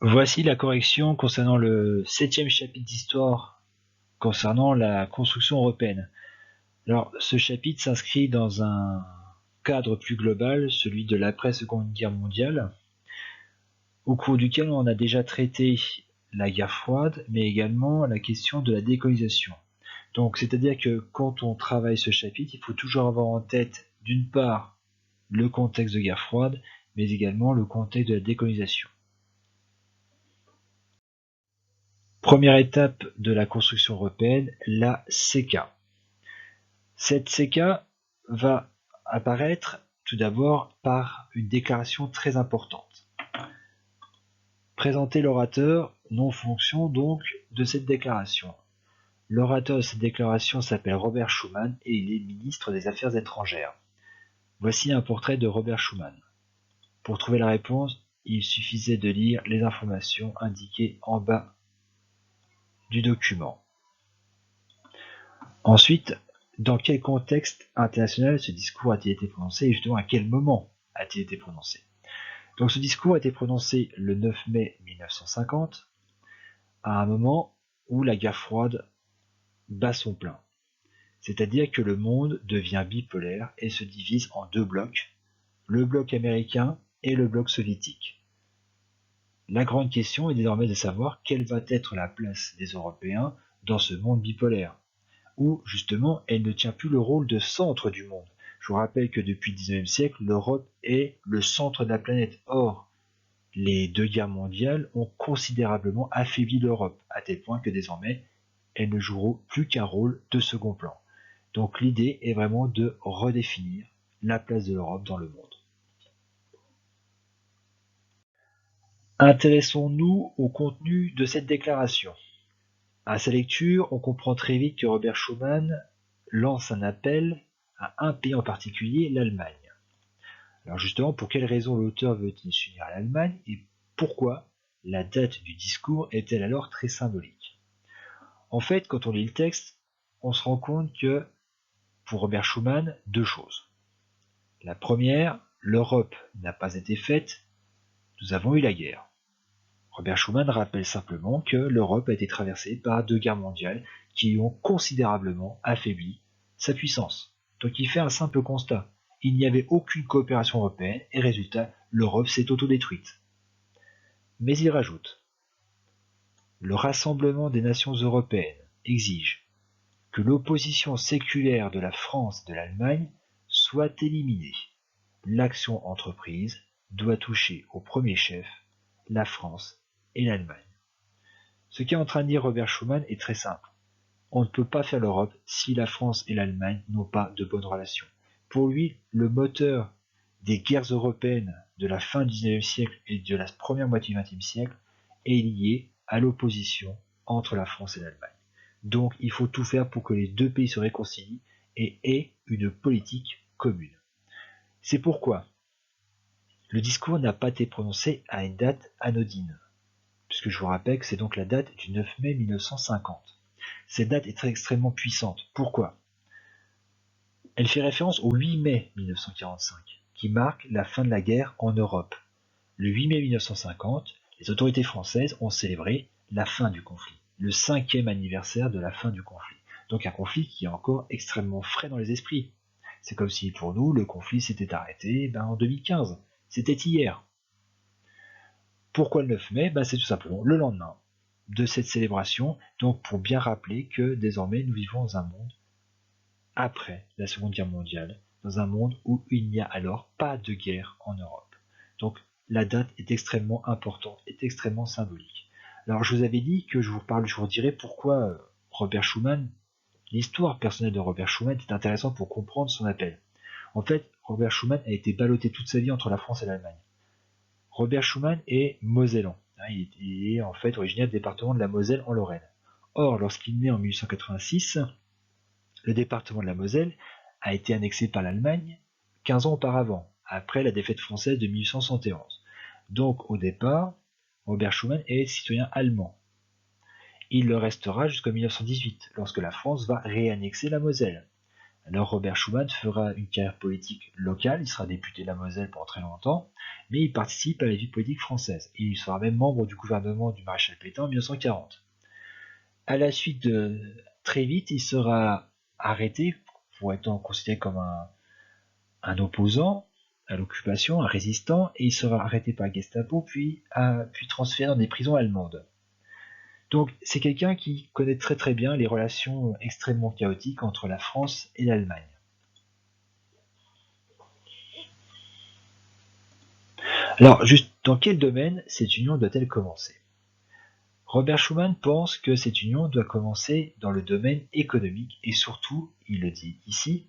Voici la correction concernant le 7e chapitre d'histoire concernant la construction européenne. Alors, ce chapitre s'inscrit dans un cadre plus global, celui de l'après-Seconde Guerre mondiale, au cours duquel on a déjà traité la guerre froide, mais également la question de la décolonisation. Donc, c'est-à-dire que quand on travaille ce chapitre, il faut toujours avoir en tête, d'une part, le contexte de guerre froide, mais également le contexte de la décolonisation. Première étape de la construction européenne, la CECA. Cette CECA va apparaître tout d'abord par une déclaration très importante. Présenter l'orateur, non-fonction donc de cette déclaration. L'orateur de cette déclaration s'appelle Robert Schuman et il est ministre des Affaires étrangères. Voici un portrait de Robert Schuman. Pour trouver la réponse, il suffisait de lire les informations indiquées en bas du document. Ensuite, dans quel contexte international ce discours a-t-il été prononcé et justement à quel moment a-t-il été prononcé? Donc ce discours a été prononcé le 9 mai 1950, à un moment où la guerre froide bat son plein. C'est-à-dire que le monde devient bipolaire et se divise en deux blocs, le bloc américain et le bloc soviétique. La grande question est désormais de savoir quelle va être la place des Européens dans ce monde bipolaire, où justement elle ne tient plus le rôle de centre du monde. Je vous rappelle que depuis le XIXe siècle, l'Europe est le centre de la planète. Or, les deux guerres mondiales ont considérablement affaibli l'Europe, à tel point que désormais, elle ne jouera plus qu'un rôle de second plan. Donc l'idée est vraiment de redéfinir la place de l'Europe dans le monde. Intéressons-nous au contenu de cette déclaration. À sa lecture, on comprend très vite que Robert Schuman lance un appel à un pays en particulier, l'Allemagne. Alors justement, pour quelles raisons l'auteur veut-il s'unir à l'Allemagne et pourquoi la date du discours est-elle alors très symbolique? En fait, quand on lit le texte, on se rend compte que, pour Robert Schuman, deux choses. La première, l'Europe n'a pas été faite, nous avons eu la guerre. Robert Schuman rappelle simplement que l'Europe a été traversée par deux guerres mondiales qui ont considérablement affaibli sa puissance. Donc il fait un simple constat. Il n'y avait aucune coopération européenne et résultat, l'Europe s'est autodétruite. Mais il rajoute, le rassemblement des nations européennes exige que l'opposition séculaire de la France et de l'Allemagne soit éliminée. L'action entreprise doit toucher au premier chef la France et l'Allemagne. Ce qu'est en train de dire Robert Schuman est très simple. On ne peut pas faire l'Europe si la France et l'Allemagne n'ont pas de bonnes relations. Pour lui, le moteur des guerres européennes de la fin du XIXe siècle et de la première moitié du XXe siècle est lié à l'opposition entre la France et l'Allemagne. Donc il faut tout faire pour que les deux pays se réconcilient et aient une politique commune. C'est pourquoi le discours n'a pas été prononcé à une date anodine, puisque je vous rappelle que c'est donc la date du 9 mai 1950. Cette date est extrêmement puissante. Pourquoi? Elle fait référence au 8 mai 1945, qui marque la fin de la guerre en Europe. Le 8 mai 1950, les autorités françaises ont célébré la fin du conflit, le 5e anniversaire de la fin du conflit. Donc un conflit qui est encore extrêmement frais dans les esprits. C'est comme si pour nous, le conflit s'était arrêté en 2015. C'était hier. Pourquoi le 9 mai? C'est tout simplement le lendemain de cette célébration, donc pour bien rappeler que désormais nous vivons dans un monde après la Seconde Guerre mondiale, dans un monde où il n'y a alors pas de guerre en Europe. Donc la date est extrêmement importante, est extrêmement symbolique. Alors je vous avais dit que je vous dirais pourquoi Robert Schuman, l'histoire personnelle de Robert Schuman est intéressante pour comprendre son appel. En fait, Robert Schuman a été ballotté toute sa vie entre la France et l'Allemagne. Robert Schuman est mosellan. Il est en fait originaire du département de la Moselle en Lorraine. Or, lorsqu'il naît en 1886, le département de la Moselle a été annexé par l'Allemagne 15 ans auparavant, après la défaite française de 1871. Donc, au départ, Robert Schuman est citoyen allemand. Il le restera jusqu'en 1918, lorsque la France va réannexer la Moselle. Alors Robert Schuman fera une carrière politique locale, il sera député de la Moselle pendant très longtemps, mais il participe à la vie politique française, et il sera même membre du gouvernement du maréchal Pétain en 1940. À la suite très vite, il sera arrêté pour être considéré comme un opposant à l'occupation, un résistant, et il sera arrêté par la Gestapo, puis transféré dans des prisons allemandes. Donc c'est quelqu'un qui connaît très très bien les relations extrêmement chaotiques entre la France et l'Allemagne. Alors juste dans quel domaine cette union doit-elle commencer? Robert Schuman pense que cette union doit commencer dans le domaine économique et surtout, il le dit ici,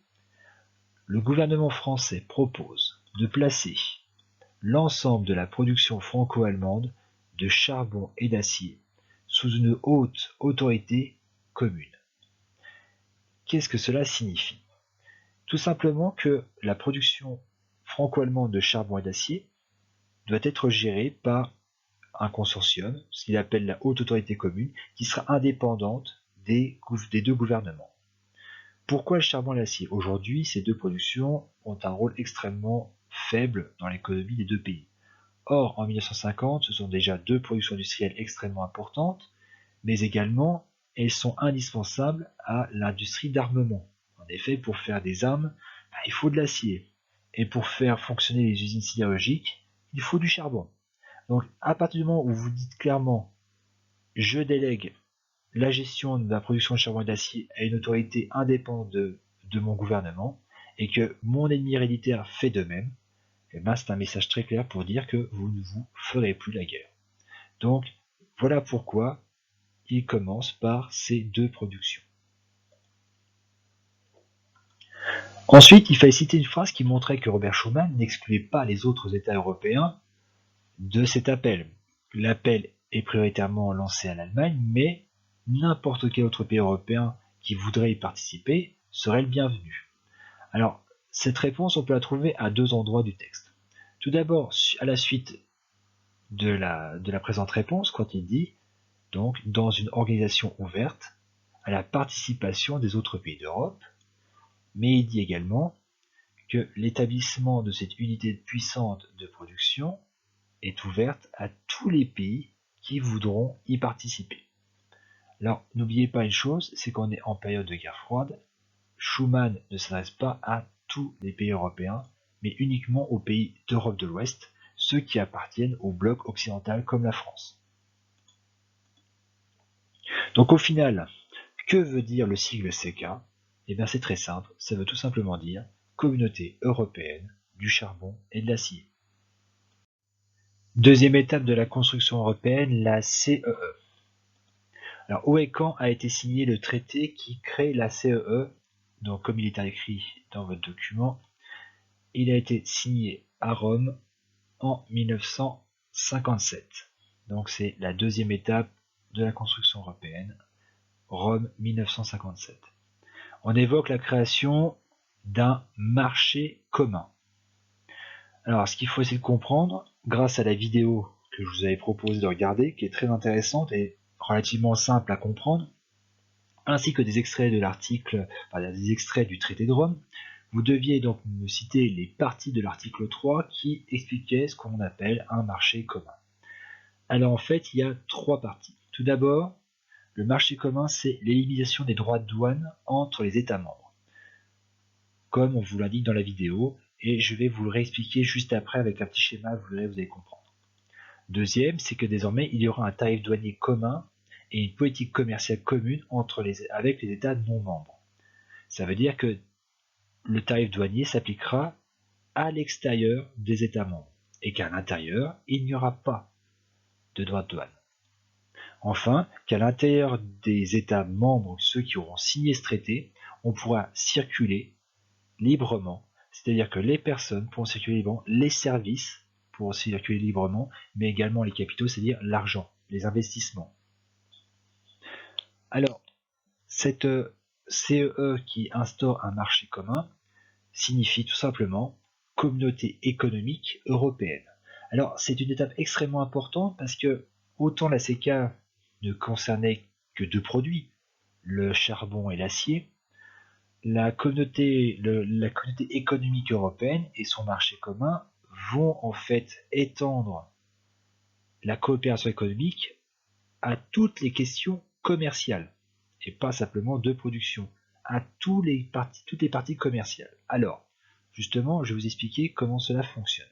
le gouvernement français propose de placer l'ensemble de la production franco-allemande de charbon et d'acier sous une haute autorité commune. Qu'est-ce que cela signifie? Tout simplement que la production franco-allemande de charbon et d'acier doit être gérée par un consortium, ce qu'il appelle la haute autorité commune, qui sera indépendante des deux gouvernements. Pourquoi le charbon et l'acier? Aujourd'hui, ces deux productions ont un rôle extrêmement faible dans l'économie des deux pays. Or, en 1950, ce sont déjà deux productions industrielles extrêmement importantes, mais également, elles sont indispensables à l'industrie d'armement. En effet, pour faire des armes, il faut de l'acier. Et pour faire fonctionner les usines sidérurgiques, il faut du charbon. Donc, à partir du moment où vous dites clairement « je délègue la gestion de la production de charbon et d'acier à une autorité indépendante de mon gouvernement et que mon ennemi héréditaire fait de même », eh ben, c'est un message très clair pour dire que vous ne vous ferez plus la guerre. Donc, voilà pourquoi il commence par ces deux productions. Ensuite, il fallait citer une phrase qui montrait que Robert Schuman n'excluait pas les autres États européens de cet appel. L'appel est prioritairement lancé à l'Allemagne, mais n'importe quel autre pays européen qui voudrait y participer serait le bienvenu. Alors, cette réponse, on peut la trouver à deux endroits du texte. Tout d'abord, à la suite de la présente réponse, quand il dit, donc, dans une organisation ouverte, à la participation des autres pays d'Europe, mais il dit également que l'établissement de cette unité puissante de production est ouverte à tous les pays qui voudront y participer. Alors, n'oubliez pas une chose, c'est qu'on est en période de guerre froide. Schuman ne s'adresse pas à tous les pays européens, mais uniquement aux pays d'Europe de l'Ouest, ceux qui appartiennent au bloc occidental comme la France. Donc au final, que veut dire le sigle CK? Eh bien c'est très simple, ça veut tout simplement dire Communauté européenne du charbon et de l'acier. Deuxième étape de la construction européenne, la CEE. Alors où et quand a été signé le traité qui crée la CEE? Donc comme il est écrit dans votre document, il a été signé à Rome en 1957. Donc c'est la deuxième étape de la construction européenne, Rome 1957. On évoque la création d'un marché commun. Alors ce qu'il faut essayer de comprendre, grâce à la vidéo que je vous avais proposé de regarder, qui est très intéressante et relativement simple à comprendre, ainsi que des extraits de l'article, des extraits du traité de Rome, vous deviez donc me citer les parties de l'article 3 qui expliquaient ce qu'on appelle un marché commun. Alors en fait, il y a trois parties. Tout d'abord, le marché commun, c'est l'élimination des droits de douane entre les États membres, comme on vous l'indique dans la vidéo, et je vais vous le réexpliquer juste après avec un petit schéma, vous allez comprendre. Deuxième, c'est que désormais, il y aura un tarif douanier commun et une politique commerciale commune avec les États non membres. Ça veut dire que le tarif douanier s'appliquera à l'extérieur des États membres et qu'à l'intérieur, il n'y aura pas de droits de douane. Enfin, qu'à l'intérieur des États membres, ceux qui auront signé ce traité, on pourra circuler librement, c'est-à-dire que les personnes pourront circuler librement, les services pourront circuler librement, mais également les capitaux, c'est-à-dire l'argent, les investissements. Alors, cette CEE qui instaure un marché commun signifie tout simplement Communauté économique européenne. Alors, c'est une étape extrêmement importante parce que autant la CK ne concernait que deux produits, le charbon et l'acier, la communauté économique européenne et son marché commun vont en fait étendre la coopération économique à toutes les questions commerciales, et pas simplement de production, à toutes les parties commerciales. Alors, justement, je vais vous expliquer comment cela fonctionne.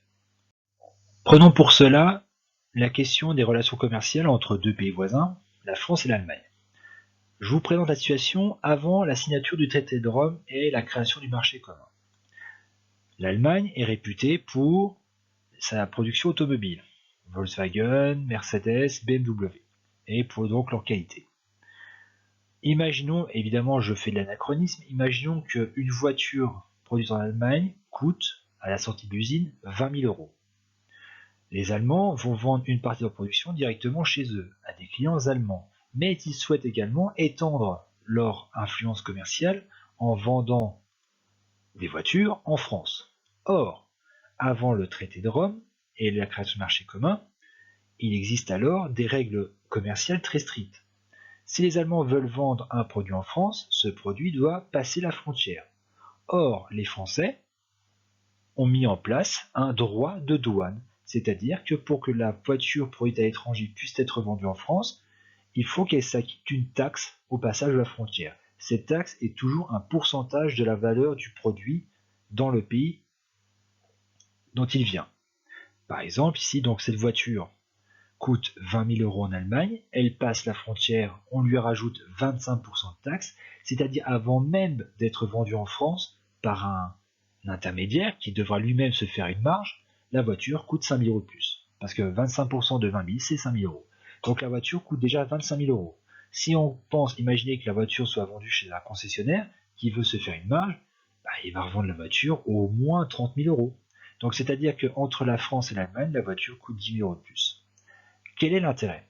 Prenons pour cela la question des relations commerciales entre deux pays voisins, la France et l'Allemagne. Je vous présente la situation avant la signature du traité de Rome et la création du marché commun. L'Allemagne est réputée pour sa production automobile, Volkswagen, Mercedes, BMW, et pour donc leur qualité. Imaginons, évidemment je fais de l'anachronisme, imaginons qu'une voiture produite en Allemagne coûte, à la sortie de l'usine, 20 000 euros. Les Allemands vont vendre une partie de leur production directement chez eux, à des clients allemands, mais ils souhaitent également étendre leur influence commerciale en vendant des voitures en France. Or, avant le traité de Rome et la création du marché commun, il existe alors des règles commerciales très strictes. Si les Allemands veulent vendre un produit en France, ce produit doit passer la frontière. Or, les Français ont mis en place un droit de douane, c'est-à-dire que pour que la voiture produite à l'étranger puisse être vendue en France, il faut qu'elle s'acquitte une taxe au passage de la frontière. Cette taxe est toujours un pourcentage de la valeur du produit dans le pays dont il vient. Par exemple, ici, donc cette voiture coûte 20 000 euros en Allemagne, elle passe la frontière, on lui rajoute 25% de taxes, c'est-à-dire avant même d'être vendue en France par un intermédiaire qui devra lui-même se faire une marge, la voiture coûte 5 000 euros de plus. Parce que 25% de 20 000, c'est 5 000 euros. Donc la voiture coûte déjà 25 000 euros. Si on pense, imaginez que la voiture soit vendue chez un concessionnaire qui veut se faire une marge, il va revendre la voiture au moins 30 000 euros. Donc c'est-à-dire qu'entre la France et l'Allemagne, la voiture coûte 10 000 euros de plus. Quel est l'intérêt?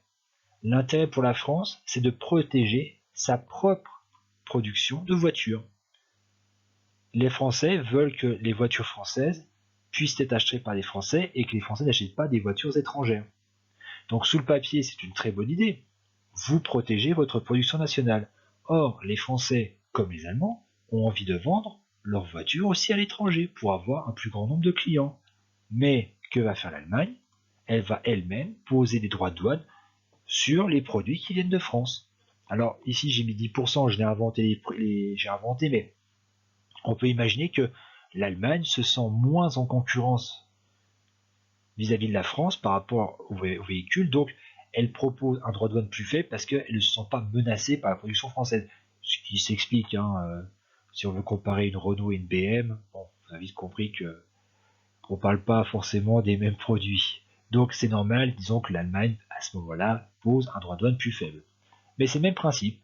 L'intérêt pour la France, c'est de protéger sa propre production de voitures. Les Français veulent que les voitures françaises puissent être achetées par les Français et que les Français n'achètent pas des voitures étrangères. Donc sous le papier, c'est une très bonne idée. Vous protégez votre production nationale. Or, les Français, comme les Allemands, ont envie de vendre leurs voitures aussi à l'étranger pour avoir un plus grand nombre de clients. Mais que va faire l'Allemagne? Elle va elle-même poser des droits de douane sur les produits qui viennent de France. Alors ici j'ai mis 10%, j'ai inventé, mais on peut imaginer que l'Allemagne se sent moins en concurrence vis-à-vis de la France par rapport aux véhicules, donc elle propose un droit de douane plus faible parce qu'elle ne se sent pas menacée par la production française. Ce qui s'explique, si on veut comparer une Renault et une BM, bon, vous avez vite compris que on ne parle pas forcément des mêmes produits. Donc c'est normal, disons que l'Allemagne, à ce moment-là, pose un droit de douane plus faible. Mais c'est le même principe.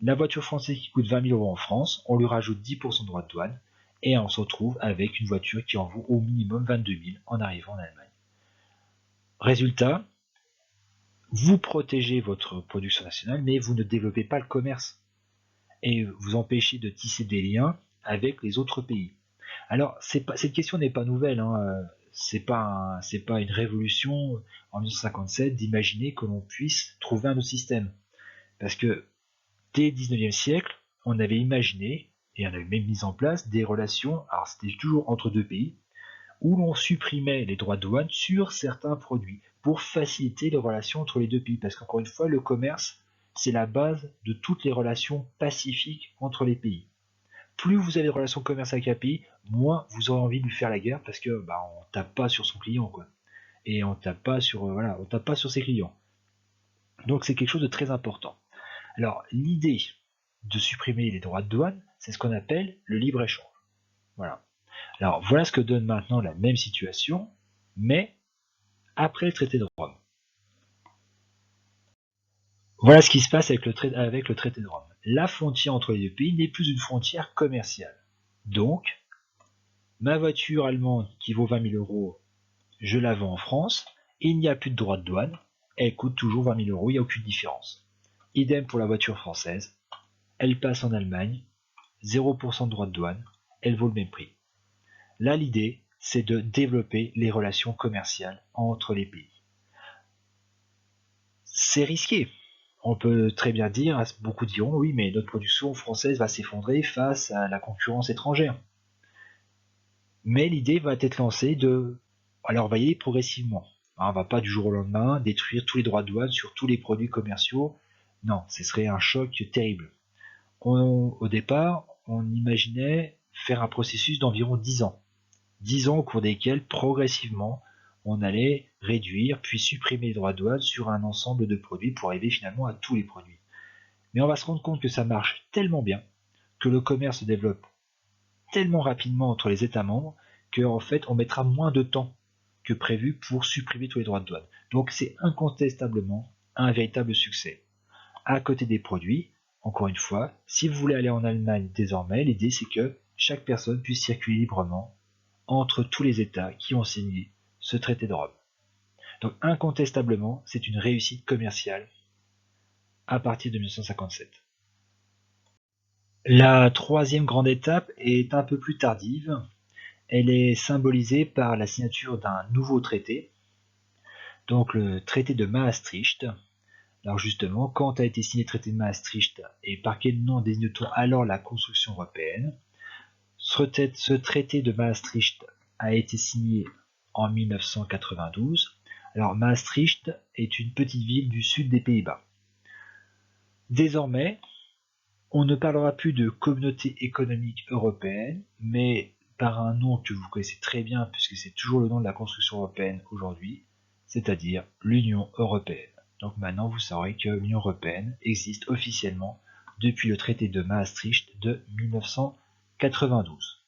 La voiture française qui coûte 20 000 euros en France, on lui rajoute 10% de droit de douane, et on se retrouve avec une voiture qui en vaut au minimum 22 000 en arrivant en Allemagne. Résultat, vous protégez votre production nationale, mais vous ne développez pas le commerce. Et vous empêchez de tisser des liens avec les autres pays. Alors, cette question n'est pas nouvelle, c'est pas une révolution en 1957 d'imaginer que l'on puisse trouver un autre système. Parce que dès le 19e siècle, on avait imaginé, et on avait même mis en place, des relations, alors c'était toujours entre deux pays, où l'on supprimait les droits de douane sur certains produits pour faciliter les relations entre les deux pays. Parce qu'encore une fois, le commerce, c'est la base de toutes les relations pacifiques entre les pays. Plus vous avez de relations commerciales avec un pays, moins vous aurez envie de lui faire la guerre parce que on tape pas sur son client, quoi. Et on tape pas sur on tape pas sur ses clients. Donc c'est quelque chose de très important. Alors l'idée de supprimer les droits de douane, c'est ce qu'on appelle le libre-échange. Voilà. Alors voilà ce que donne maintenant la même situation, mais après le traité de Rome. Voilà ce qui se passe avec le traité de Rome. La frontière entre les deux pays n'est plus une frontière commerciale. Donc, ma voiture allemande qui vaut 20 000 euros, je la vends en France, il n'y a plus de droit de douane, elle coûte toujours 20 000 euros, il n'y a aucune différence. Idem pour la voiture française, elle passe en Allemagne, 0% de droit de douane, elle vaut le même prix. Là, l'idée, c'est de développer les relations commerciales entre les pays. C'est risqué. on peut très bien dire, beaucoup diront, oui, mais notre production française va s'effondrer face à la concurrence étrangère. Mais l'idée va être lancée alors on va y aller progressivement. On va pas du jour au lendemain détruire tous les droits de douane sur tous les produits commerciaux. Non, ce serait un choc terrible. Au départ, on imaginait faire un processus d'environ 10 ans. 10 ans au cours desquels, progressivement, on allait réduire puis supprimer les droits de douane sur un ensemble de produits pour arriver finalement à tous les produits. Mais on va se rendre compte que ça marche tellement bien, que le commerce se développe tellement rapidement entre les États membres, qu'en fait on mettra moins de temps que prévu pour supprimer tous les droits de douane. Donc c'est incontestablement un véritable succès. À côté des produits, encore une fois, si vous voulez aller en Allemagne désormais, l'idée c'est que chaque personne puisse circuler librement entre tous les États qui ont signé ce traité de Rome. Donc incontestablement, c'est une réussite commerciale à partir de 1957. La troisième grande étape est un peu plus tardive. Elle est symbolisée par la signature d'un nouveau traité, donc le traité de Maastricht. Alors justement, quand a été signé le traité de Maastricht et par quel nom désigne-t-on alors la construction européenne? Ce traité de Maastricht a été signé en 1992. Alors Maastricht est une petite ville du sud des Pays-Bas. Désormais, on ne parlera plus de communauté économique européenne, mais par un nom que vous connaissez très bien puisque c'est toujours le nom de la construction européenne aujourd'hui, c'est-à-dire l'Union européenne. Donc maintenant vous saurez que l'Union européenne existe officiellement depuis le traité de Maastricht de 1992.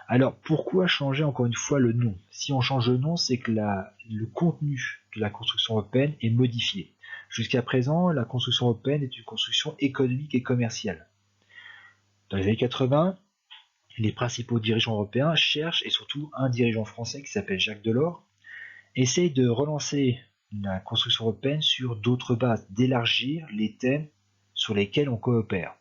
Alors pourquoi changer encore une fois le nom? Si on change le nom, c'est que le contenu de la construction européenne est modifié. Jusqu'à présent, la construction européenne est une construction économique et commerciale. Dans les années 80, les principaux dirigeants européens cherchent, et surtout un dirigeant français qui s'appelle Jacques Delors, essaye de relancer la construction européenne sur d'autres bases, d'élargir les thèmes sur lesquels on coopère.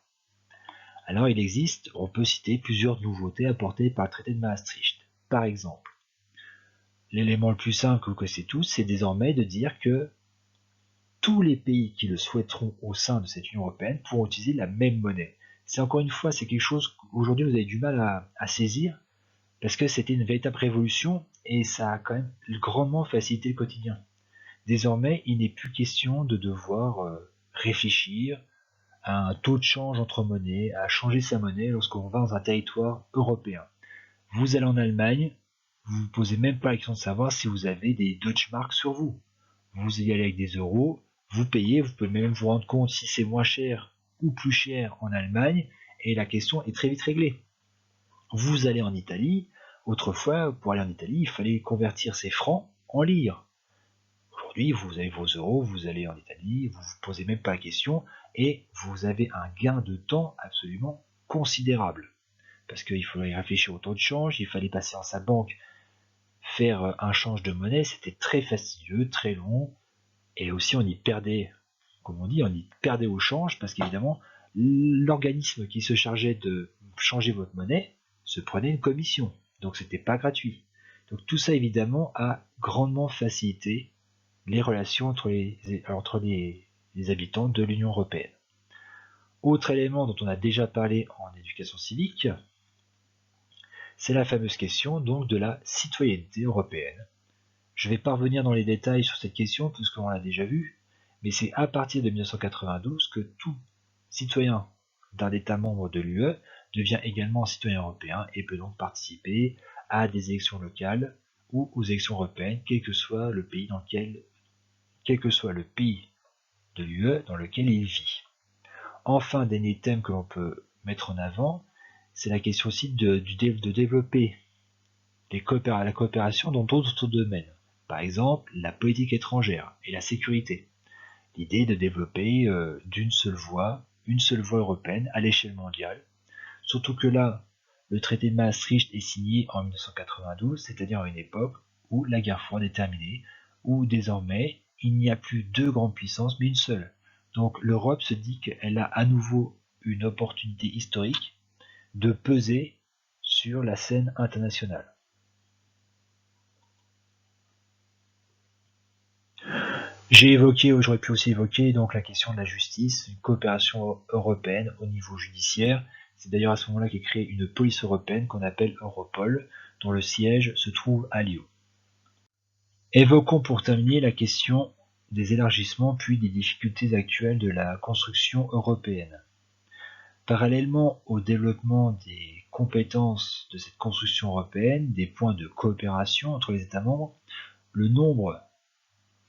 Alors il existe, on peut citer plusieurs nouveautés apportées par le traité de Maastricht. Par exemple, l'élément le plus simple que vous connaissez tous, c'est désormais de dire que tous les pays qui le souhaiteront au sein de cette Union européenne pourront utiliser la même monnaie. C'est encore une fois, c'est quelque chose qu'aujourd'hui vous avez du mal à saisir, parce que c'était une véritable révolution et ça a quand même grandement facilité le quotidien. Désormais, il n'est plus question de devoir réfléchir à un taux de change entre monnaies, à changer sa monnaie lorsqu'on va dans un territoire européen. Vous allez en Allemagne, vous ne vous posez même pas la question de savoir si vous avez des Deutschmark sur vous. Vous y allez avec des euros, vous payez, vous pouvez même vous rendre compte si c'est moins cher ou plus cher en Allemagne, et la question est très vite réglée. Vous allez en Italie, autrefois, pour aller en Italie, il fallait convertir ses francs en lire. Aujourd'hui, vous avez vos euros, vous allez en Italie, vous ne vous posez même pas la question, et vous avez un gain de temps absolument considérable. Parce qu'il fallait réfléchir au taux de change, il fallait passer en sa banque, faire un change de monnaie, c'était très fastidieux, très long, et aussi on y perdait, comme on dit, on y perdait au change, parce qu'évidemment, l'organisme qui se chargeait de changer votre monnaie se prenait une commission, donc c'était pas gratuit. Donc tout ça évidemment a grandement facilité les relations entre les habitants de l'Union européenne. Autre élément dont on a déjà parlé en éducation civique, c'est la fameuse question donc de la citoyenneté européenne. Je vais pas revenir dans les détails sur cette question parce qu'on l'a déjà vu, mais c'est à partir de 1992 que tout citoyen d'un État membre de l'UE devient également citoyen européen et peut donc participer à des élections locales ou aux élections européennes, quel que soit le pays de l'UE dans lequel il vit. Enfin, dernier thème que l'on peut mettre en avant, c'est la question aussi de développer la coopération dans d'autres domaines. Par exemple, la politique étrangère et la sécurité. L'idée de développer d'une seule voie, une seule voie européenne à l'échelle mondiale. Surtout que là, le traité de Maastricht est signé en 1992, c'est-à-dire à une époque où la guerre froide est terminée, où désormais il n'y a plus deux grandes puissances mais une seule. Donc l'Europe se dit qu'elle a à nouveau une opportunité historique de peser sur la scène internationale. J'aurais pu aussi évoquer donc la question de la justice, une coopération européenne au niveau judiciaire. C'est d'ailleurs à ce moment-là qu'est créée une police européenne qu'on appelle Europol, dont le siège se trouve à Lyon. Évoquons pour terminer la question des élargissements puis des difficultés actuelles de la construction européenne. Parallèlement au développement des compétences de cette construction européenne, des points de coopération entre les États membres, le nombre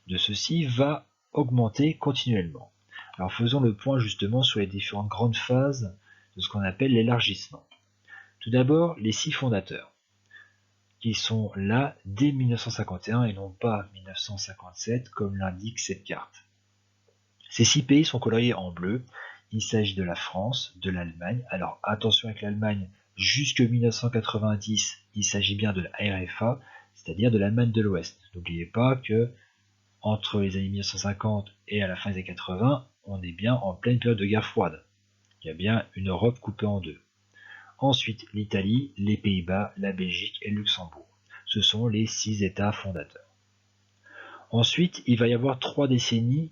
de ceux-ci va augmenter continuellement. Alors faisons le point justement sur les différentes grandes phases de ce qu'on appelle l'élargissement. Tout d'abord, les 6 fondateurs, qui sont là dès 1951 et non pas 1957 comme l'indique cette carte. Ces 6 pays sont coloriés en bleu. Il s'agit de la France, de l'Allemagne. Alors attention avec l'Allemagne, jusque 1990, il s'agit bien de la RFA, c'est-à-dire de l'Allemagne de l'Ouest. N'oubliez pas que entre les années 1950 et à la fin des années 80, on est bien en pleine période de guerre froide. Il y a bien une Europe coupée en deux. Ensuite, l'Italie, les Pays-Bas, la Belgique et le Luxembourg. Ce sont les 6 États fondateurs. Ensuite, il va y avoir 3 décennies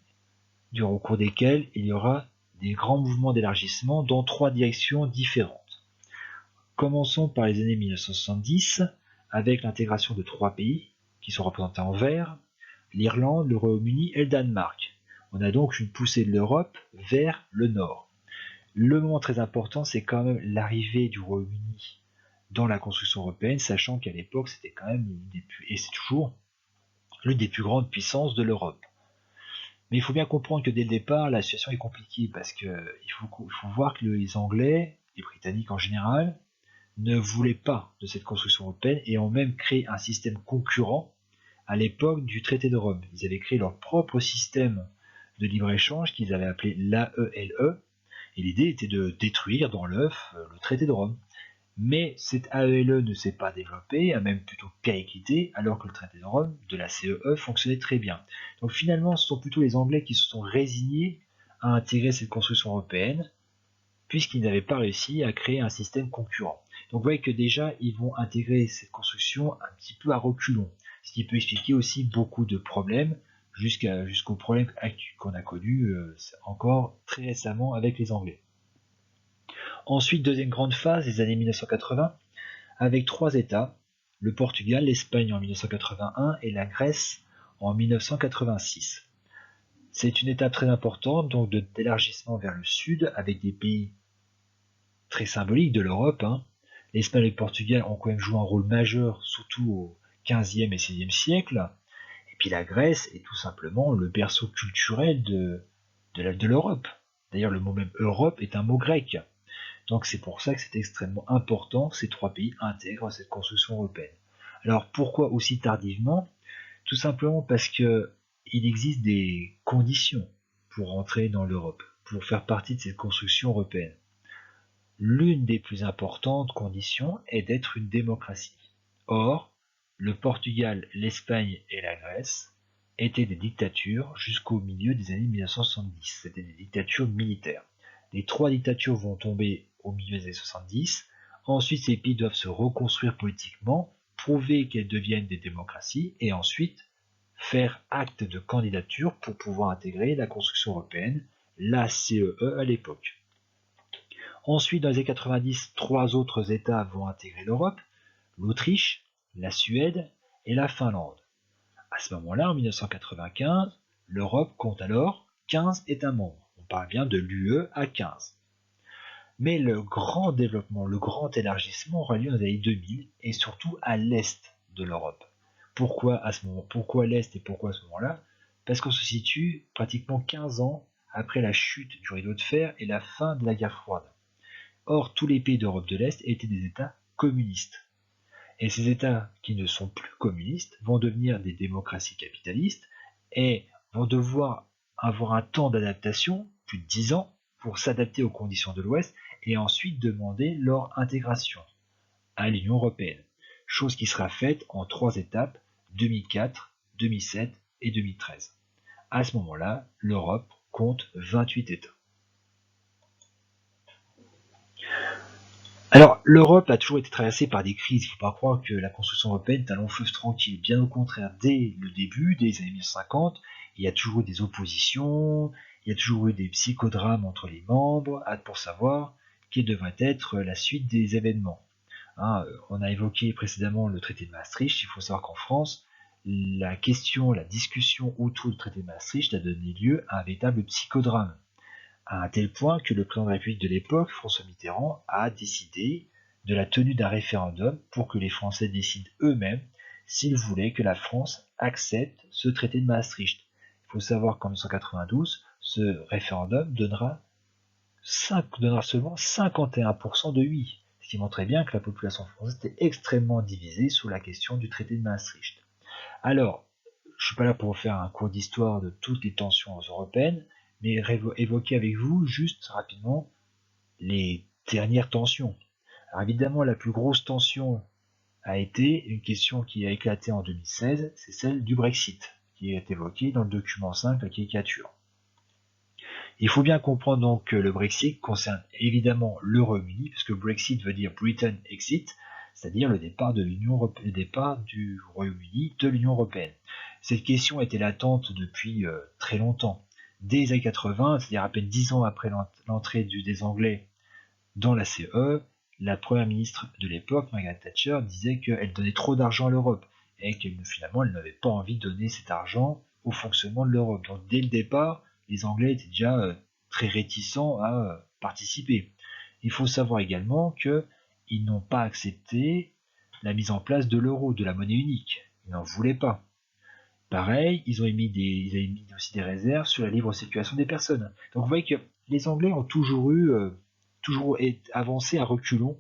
au cours desquelles il y aura des grands mouvements d'élargissement dans 3 directions différentes. Commençons par les années 1970 avec l'intégration de 3 pays qui sont représentés en vert, l'Irlande, le Royaume-Uni et le Danemark. On a donc une poussée de l'Europe vers le nord. Le moment très important, c'est quand même l'arrivée du Royaume-Uni dans la construction européenne, sachant qu'à l'époque, c'était quand même et c'est toujours l'une des plus grandes puissances de l'Europe. Mais il faut bien comprendre que dès le départ, la situation est compliquée parce que il faut voir que les Anglais, les Britanniques en général, ne voulaient pas de cette construction européenne et ont même créé un système concurrent à l'époque du traité de Rome. Ils avaient créé leur propre système de libre-échange qu'ils avaient appelé l'AELE, et l'idée était de détruire dans l'œuf le traité de Rome. Mais cette AELE ne s'est pas développée, a même plutôt périclité, alors que le traité de Rome, de la CEE, fonctionnait très bien. Donc finalement, ce sont plutôt les Anglais qui se sont résignés à intégrer cette construction européenne, puisqu'ils n'avaient pas réussi à créer un système concurrent. Donc vous voyez que déjà, ils vont intégrer cette construction un petit peu à reculons, ce qui peut expliquer aussi beaucoup de problèmes, jusqu'aux problèmes qu'on a connus encore très récemment avec les Anglais. Ensuite, deuxième grande phase, les années 1980, avec 3 États, le Portugal, l'Espagne en 1981 et la Grèce en 1986. C'est une étape très importante donc d'élargissement vers le sud avec des pays très symboliques de l'Europe. L'Espagne et le Portugal ont quand même joué un rôle majeur, surtout au XVe et XVIe siècle. Et puis la Grèce est tout simplement le berceau culturel de l'Europe. D'ailleurs, le mot même Europe est un mot grec. Donc c'est pour ça que c'est extrêmement important que ces 3 pays intègrent cette construction européenne. Alors pourquoi aussi tardivement? Tout simplement parce que il existe des conditions pour entrer dans l'Europe, pour faire partie de cette construction européenne. L'une des plus importantes conditions est d'être une démocratie. Or, le Portugal, l'Espagne et la Grèce étaient des dictatures jusqu'au milieu des années 1970. C'était des dictatures militaires. Les 3 dictatures vont tomber au milieu des années 70. Ensuite, ces pays doivent se reconstruire politiquement, prouver qu'elles deviennent des démocraties, et ensuite faire acte de candidature pour pouvoir intégrer la construction européenne, la CEE à l'époque. Ensuite, dans les années 90, 3 autres États vont intégrer l'Europe, l'Autriche, la Suède et la Finlande. À ce moment-là, en 1995, l'Europe compte alors 15 États membres. On parle bien de l'UE à 15. Mais le grand développement, le grand élargissement aura lieu dans les années 2000 et surtout à l'est de l'Europe. Pourquoi l'est et pourquoi à ce moment-là? Parce qu'on se situe pratiquement 15 ans après la chute du rideau de fer et la fin de la guerre froide. Or, tous les pays d'Europe de l'Est étaient des États communistes. Et ces États qui ne sont plus communistes vont devenir des démocraties capitalistes et vont devoir avoir un temps d'adaptation, plus de 10 ans, pour s'adapter aux conditions de l'Ouest et ensuite demander leur intégration à l'Union européenne. Chose qui sera faite en 3 étapes, 2004, 2007 et 2013. À ce moment-là, l'Europe compte 28 États. Alors, l'Europe a toujours été traversée par des crises. Il ne faut pas croire que la construction européenne est un long fleuve tranquille. Bien au contraire, dès le début, dès les années 1950, Il y a toujours eu des oppositions, il y a toujours eu des psychodrames entre les membres, pour savoir quelle devrait être la suite des événements. On a évoqué précédemment le traité de Maastricht. Il faut savoir qu'en France, la discussion autour du traité de Maastricht a donné lieu à un véritable psychodrame, à un tel point que le président de la République de l'époque, François Mitterrand, a décidé de la tenue d'un référendum pour que les Français décident eux-mêmes s'ils voulaient que la France accepte ce traité de Maastricht. Il faut savoir qu'en 1992, ce référendum donnera seulement 51% de oui, ce qui montrait bien que la population française était extrêmement divisée sur la question du traité de Maastricht. Alors, je ne suis pas là pour vous faire un cours d'histoire de toutes les tensions européennes, mais évoquer avec vous juste rapidement les dernières tensions. Alors évidemment, la plus grosse tension a été une question qui a éclaté en 2016, c'est celle du Brexit, qui est évoquée dans le document 5, la caricature. Il faut bien comprendre donc que le Brexit concerne évidemment le Royaume-Uni, puisque Brexit veut dire Britain Exit, c'est-à-dire le départ du Royaume-Uni de l'Union européenne. Cette question était latente depuis très longtemps. Dès les années 80, c'est-à-dire à peine 10 ans après l'entrée des Anglais dans la CE, la première ministre de l'époque, Margaret Thatcher, disait qu'elle donnait trop d'argent à l'Europe et qu'elle finalement elle n'avait pas envie de donner cet argent au fonctionnement de l'Europe. Donc dès le départ, les Anglais étaient déjà très réticents à participer. Il faut savoir également qu'ils n'ont pas accepté la mise en place de l'euro, de la monnaie unique. Ils n'en voulaient pas. Pareil, ils ont émis aussi des réserves sur la libre circulation des personnes. Donc vous voyez que les Anglais ont toujours avancé à reculons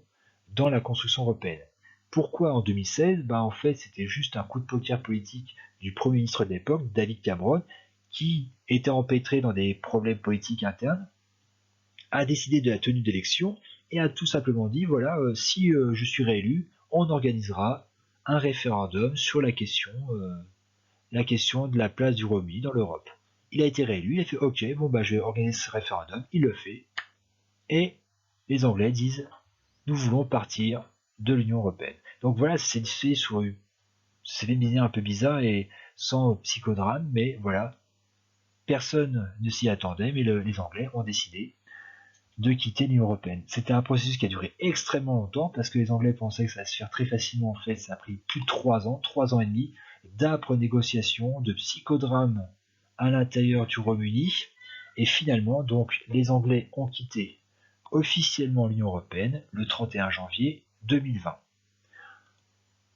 dans la construction européenne. Pourquoi en 2016? En fait, c'était juste un coup de poker politique du Premier ministre de l'époque, David Cameron, qui était empêtré dans des problèmes politiques internes, a décidé de la tenue d'élections et a tout simplement dit, voilà, si je suis réélu, on organisera un référendum sur la question de la place du Royaume-Uni dans l'Europe. Il a été réélu, il a fait ok, je vais organiser ce référendum, il le fait, et les Anglais disent nous voulons partir de l'Union européenne. Donc voilà, c'est fait sur une manière un peu bizarre et sans psychodrame, mais voilà, personne ne s'y attendait, mais les Anglais ont décidé de quitter l'Union européenne. C'était un processus qui a duré extrêmement longtemps parce que les Anglais pensaient que ça allait se faire très facilement. En fait, ça a pris plus de 3 ans et demi, d'âpres négociations, de psychodrames à l'intérieur du Royaume-Uni. Et finalement, donc, les Anglais ont quitté officiellement l'Union européenne le 31 janvier 2020.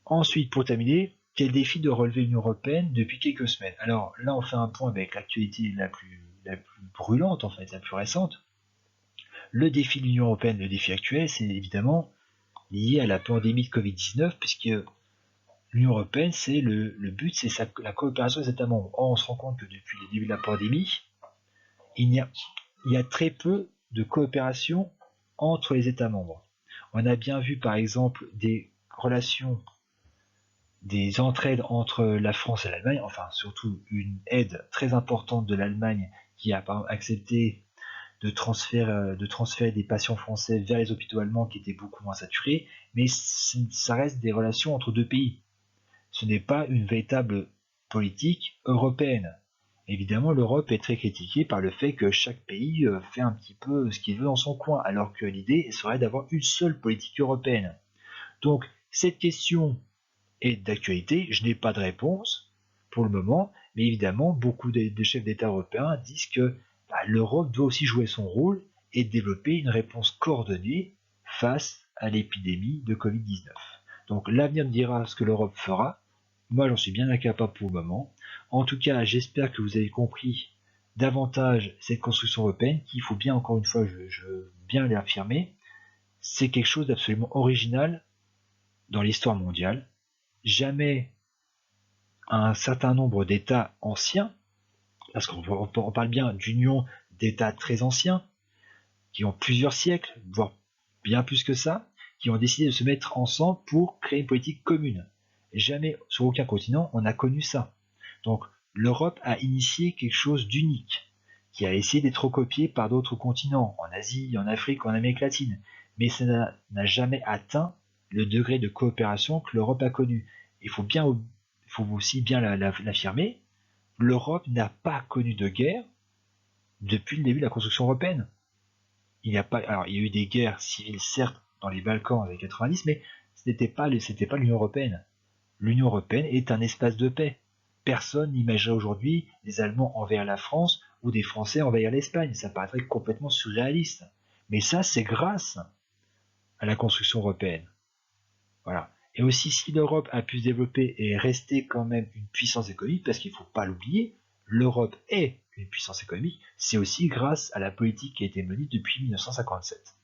Ensuite, pour terminer, quel défi de relever l'Union européenne depuis quelques semaines? Alors là, on fait un point avec l'actualité la plus brûlante, en fait, la plus récente. Le défi de l'Union européenne, le défi actuel, c'est évidemment lié à la pandémie de Covid-19, puisque l'Union européenne, c'est le but, c'est la coopération des États membres. Or, on se rend compte que depuis le début de la pandémie, il y a très peu de coopération entre les États membres. On a bien vu, par exemple, des relations, des entraides entre la France et l'Allemagne, enfin surtout une aide très importante de l'Allemagne qui a par exemple accepté de transférer des patients français vers les hôpitaux allemands qui étaient beaucoup moins saturés, mais ça reste des relations entre deux pays. Ce n'est pas une véritable politique européenne. Évidemment, l'Europe est très critiquée par le fait que chaque pays fait un petit peu ce qu'il veut dans son coin, alors que l'idée serait d'avoir une seule politique européenne. Donc, cette question est d'actualité, je n'ai pas de réponse pour le moment, mais évidemment, beaucoup de chefs d'État européens disent que l'Europe doit aussi jouer son rôle et développer une réponse coordonnée face à l'épidémie de Covid-19. Donc l'avenir me dira ce que l'Europe fera. Moi, j'en suis bien incapable pour le moment. En tout cas, j'espère que vous avez compris davantage cette construction européenne, qu'il faut bien, encore une fois, je veux bien l'affirmer, c'est quelque chose d'absolument original dans l'histoire mondiale. Jamais un certain nombre d'États anciens, parce qu'on parle bien d'union d'États très anciens, qui ont plusieurs siècles, voire bien plus que ça, qui ont décidé de se mettre ensemble pour créer une politique commune. Jamais sur aucun continent on a connu ça. Donc l'Europe a initié quelque chose d'unique, qui a essayé d'être recopié par d'autres continents, en Asie, en Afrique, en Amérique latine, mais ça n'a jamais atteint le degré de coopération que l'Europe a connu. Il faut aussi bien l'affirmer. l'Europe n'a pas connu de guerre depuis le début de la construction européenne. Alors, il y a eu des guerres civiles, certes, dans les Balkans avec 90, mais ce n'était pas l'Union européenne. L'Union européenne est un espace de paix. Personne n'imaginerait aujourd'hui des Allemands envahir la France ou des Français envahir l'Espagne. Ça paraîtrait complètement surréaliste. Mais ça, c'est grâce à la construction européenne. Voilà. Et aussi, si l'Europe a pu se développer et rester quand même une puissance économique, parce qu'il ne faut pas l'oublier, l'Europe est une puissance économique, c'est aussi grâce à la politique qui a été menée depuis 1957.